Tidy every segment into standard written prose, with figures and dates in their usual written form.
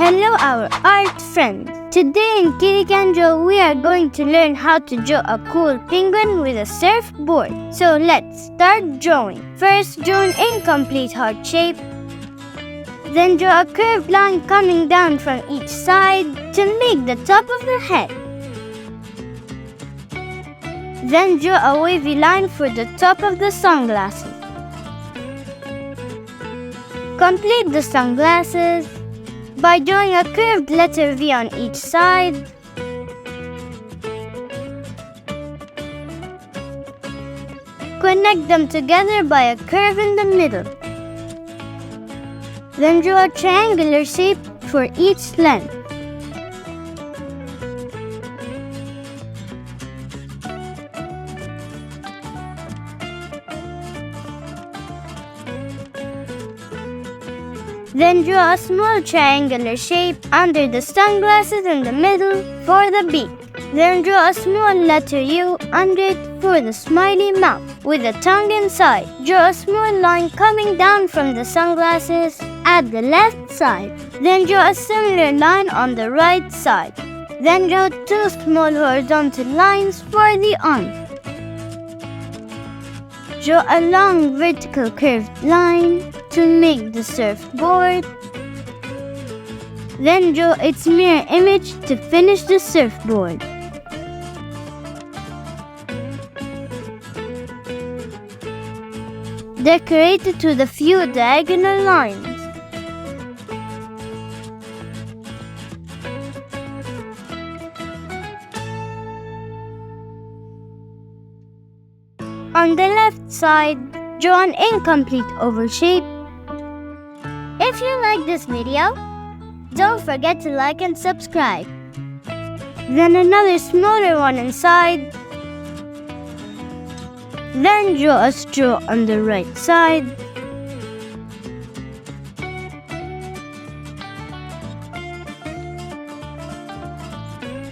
Hello our art friends! Today in Kirikanjo we are going to learn how to draw a cool penguin with a surfboard. So let's start drawing. First draw an incomplete heart shape. Then draw a curved line coming down from each side to make the top of the head. Then draw a wavy line for the top of the sunglasses. Complete the sunglasses by drawing a curved letter V on each side. Connect them together by a curve in the middle. Then draw a triangular shape for each length. Then draw a small triangular shape under the sunglasses in the middle for the beak. Then draw a small letter U under it for the smiley mouth with a tongue inside. Draw a small line coming down from the sunglasses at the left side. Then draw a similar line on the right side. Then draw two small horizontal lines for the arm. Draw a long vertical curved line to make the surfboard. Then draw its mirror image to finish the surfboard. Decorate it with a few diagonal lines. On the left side, draw an incomplete oval shape. If you like this video, don't forget to like and subscribe. Then another smaller one inside. Then draw a straw on the right side.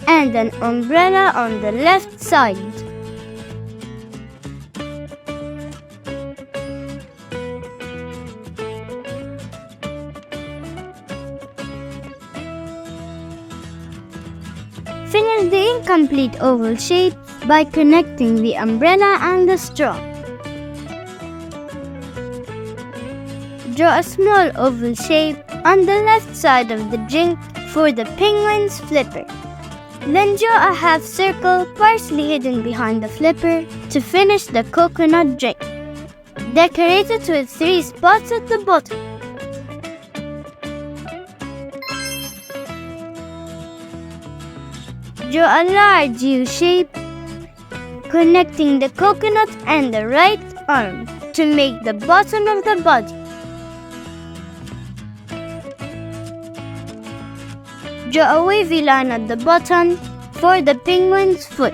And an umbrella on the left side. Finish the incomplete oval shape by connecting the umbrella and the straw. Draw a small oval shape on the left side of the drink for the penguin's flipper. Then draw a half circle partially hidden behind the flipper to finish the coconut drink. Decorate it with 3 spots at the bottom. Draw a large U shape, connecting the coconut and the right arm to make the bottom of the body. Draw a wavy line at the bottom for the penguin's foot.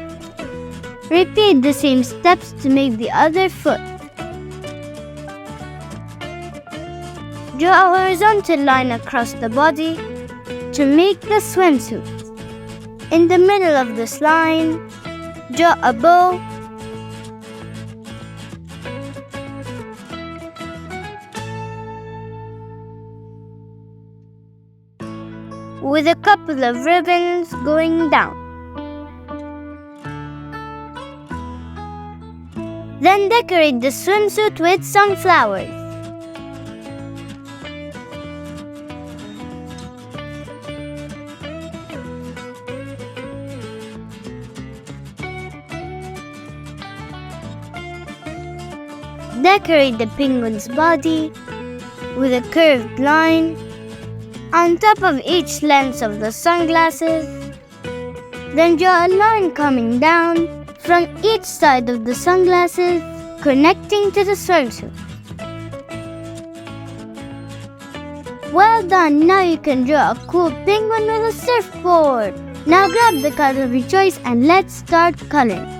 Repeat the same steps to make the other foot. Draw a horizontal line across the body to make the swimsuit. In the middle of this line, draw a bow with a couple of ribbons going down. Then decorate the swimsuit with some flowers. Decorate the penguin's body with a curved line on top of each lens of the sunglasses. Then draw a line coming down from each side of the sunglasses, connecting to the swimsuit. Well done! Now you can draw a cool penguin with a surfboard. Now grab the color of your choice and let's start coloring.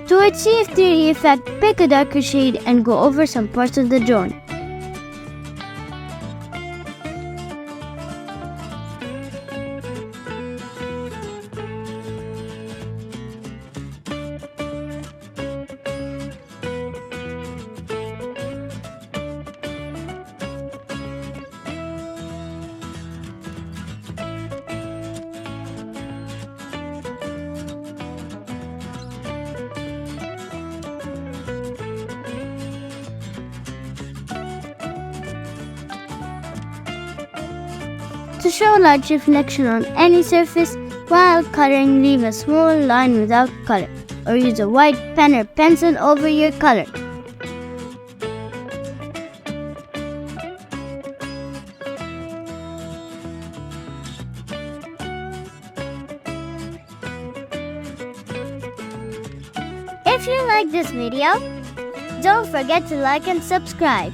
To achieve 3D effect, pick a darker shade and go over some parts of the drawing. To show large reflection on any surface, while coloring, leave a small line without color, or use a white pen or pencil over your color. If you like this video, don't forget to like and subscribe.